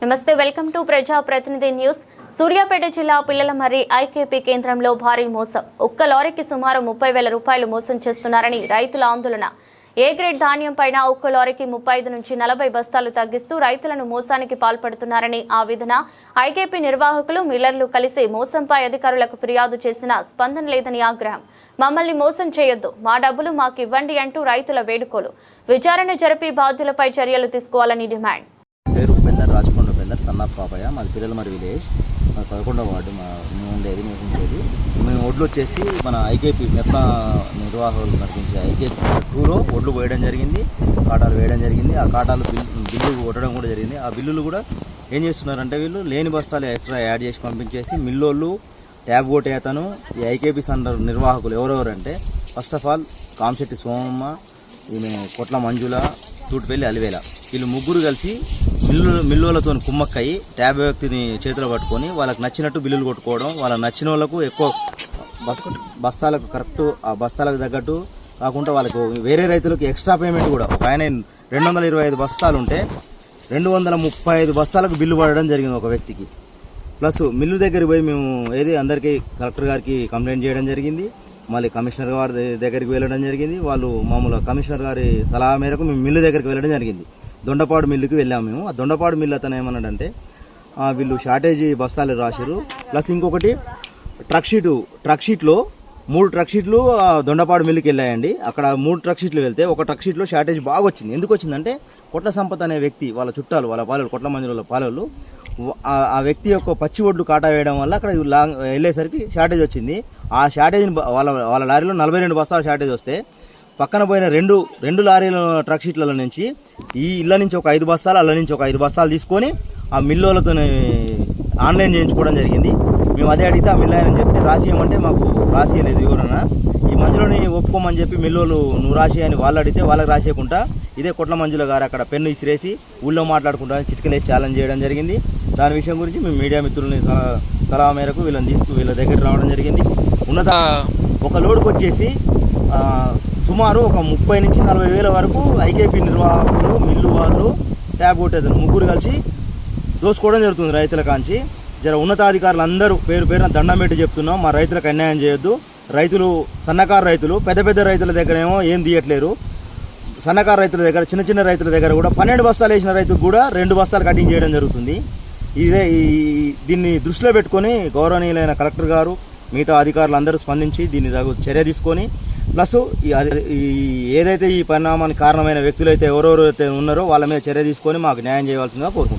నమస్తే, welcome to ప్రజా ప్రతినిధి న్యూస్. సూర్యాపేట జిల్లా పిల్లలమర్రి ఐకేపీ కేంద్రంలో భారీ మోసం. ఒక్క లారీకి సుమారు 30,000 రూపాయలు మోసం చేస్తున్నారని రైతుల ఆందోళన. ఏ గ్రేడ్ ధాన్యం పైన ఒక్క లారీకి 35 నుంచి 40 బస్తాలు తగ్గిస్తూ రైతులను మోసానికి పాల్పడుతున్నారని ఆవేదన. ఐకేపీ నిర్వాహకులు మిల్లర్లు కలిసి మోసంపై అధికారులకు ఫిర్యాదు చేసినా స్పందన లేదని ఆగ్రహం. మమ్మల్ని మోసం చేయొద్దు, మా డబ్బులు మాకు ఇవ్వండి అంటూ రైతుల వేడుకోలు. విచారణ జరిపి బాధ్యులపై చర్యలు తీసుకోవాలని డిమాండ్. పేరు ఉపేందర్, రాజకొండ ఉపేందర్, సన్నాఫ్ పాపయ్య. మాది పిల్లలమర్రి విలేజ్, 11వ వార్డు. మేము ఉండేది. మేము ఒడ్లు వచ్చేసి మన ఐకేపీ మెప్నా నిర్వాహకులు నడిపించే ఐకేపీ 2లో ఒడ్లు పోయడం జరిగింది, కాటాలు వేయడం జరిగింది. ఆ కాటాలు బిల్లు కొట్టడం కూడా జరిగింది. ఆ బిల్లులు కూడా ఏం చేస్తున్నారంటే వీళ్ళు లేని బస్తాలు ఎక్స్ట్రా యాడ్ చేసి పంపించేసి మిల్లోళ్ళు, ట్యాబ్ కొట్టే అతను, ఈ ఐకేపీ సెంటర్ నిర్వాహకులు ఎవరెవరంటే first of all Kamasetty Somamma, ఈమె కొట్ల మంజుల, తూటిపల్లి అలివేల, వీళ్ళు ముగ్గురు కలిసి మిల్లులతో కుమ్మక్కయి ట్యాబ్ వ్యక్తిని చేతిలో పట్టుకొని వాళ్ళకి నచ్చినట్టు బిల్లులు కొట్టుకోవడం, వాళ్ళకి నచ్చిన వాళ్ళకు ఎక్కువ బస్తాలకు కరెక్ట్ ఆ బస్తాలకు తగ్గట్టు కాకుండా వాళ్ళకు వేరే రైతులకు ఎక్స్ట్రా పేమెంట్ కూడా. ఒక ఆయన 225 బస్తాలు ఉంటే 235 బస్తాలకు బిల్లు పడడం జరిగింది ఒక వ్యక్తికి. ప్లస్ మిల్లు దగ్గరికి పోయి మేము అందరికీ కలెక్టర్ గారికి కంప్లైంట్ చేయడం జరిగింది. మళ్ళీ కమిషనర్ గారి దగ్గరికి వెళ్ళడం జరిగింది. వాళ్ళు మామూలుగా కమిషనర్ గారి సలహా మేరకు మేము మిల్లు దగ్గరికి వెళ్ళడం జరిగింది. దొండపాడు మిల్లుకి వెళ్ళాము మేము. ఆ దొండపాడు మిల్లు అతను ఏమన్నాడంటే వీళ్ళు షార్టేజీ బస్తాలు రాశారు. ప్లస్ ఇంకొకటి ట్రక్ షీట్లో 3 ట్రక్ షీట్లు దొండపాడు మిల్లుకి వెళ్ళాయండి. అక్కడ 3 ట్రక్ షీట్లు వెళ్తే ఒక ట్రక్ షీట్లో షార్టేజ్ బాగా వచ్చింది. ఎందుకు వచ్చిందంటే కొట్ల సంపత్ అనే వ్యక్తి వాళ్ళ చుట్టాలు, వాళ్ళ పాలలు, కొట్ల మంజుల పాలలు, ఆ వ్యక్తి యొక్క పచ్చి ఒడ్లు కాటా వేయడం వల్ల అక్కడ వెళ్ళేసరికి షార్టేజ్ వచ్చింది. ఆ షార్టేజ్ని వాళ్ళ లారీలో 42 బస్తాలు షార్టేజ్ వస్తే పక్కన పోయిన రెండు లారీల ట్రక్ షీట్ల నుంచి ఈ ఇళ్ళ నుంచి ఒక 5 బస్తాలు, అల్ల నుంచి ఒక 5 బస్తాలు తీసుకొని ఆ మిల్లులతో ఆన్లైన్ చేయించుకోవడం జరిగింది. మేము అదే అడిగితే ఆ మిల్లు ఆయన చెప్తే రాసియమంటే మాకు రాసియలేదు వివరణ. ఈ మంజులోని ఒప్పుకోమని చెప్పి మిల్లులు నువ్వు రాసి అని వాళ్ళు అడిగితే వాళ్ళకి రాసేయకుండా ఇదే కొట్ల మంజుల గారు అక్కడ పెన్ను ఇసిరేసి ఊళ్ళో మాట్లాడుకుంటా చిటికలేసి ఛాలెంజ్ చేయడం జరిగింది. దాని విషయం గురించి మేము మీడియా మిత్రులని సలహా మేరకు వీళ్ళ దగ్గర రావడం జరిగింది. ఒక లోడుకు వచ్చేసి సుమారు ఒక 30 నుంచి 40 వేల వరకు ఐకేపీ నిర్వాహకులు, మిల్లు వాళ్ళు, ట్యాబ్ కొట్టేది ముగ్గురు కలిసి దోసుకోవడం జరుగుతుంది రైతుల కాంచి. ఉన్నతాధికారులు అందరూ పేరున దండం పెట్టి చెప్తున్నాం, మా రైతులకు అన్యాయం చేయొద్దు. రైతులు సన్నకారు రైతులు, పెద్ద రైతుల దగ్గర ఏమో ఏం తీయట్లేరు. సన్నకారు రైతుల దగ్గర, చిన్న రైతుల దగ్గర కూడా 12 బస్తాలు వేసిన రైతుకు కూడా 2 బస్తాలు కటింగ్ చేయడం జరుగుతుంది. దీన్ని దృష్టిలో పెట్టుకొని గౌరవనీయులైన కలెక్టర్ గారు, మిగతా అధికారులు అందరూ స్పందించి దీన్ని చర్య తీసుకొని, ప్లస్ ఏదైతే ఈ పరిణామానికి కారణమైన వ్యక్తులు అయితే ఎవరెవరైతే ఉన్నారో వాళ్ళ మీద చర్య తీసుకొని మాకు న్యాయం చేయవలసిందిగా కోరుకుంటున్నాం.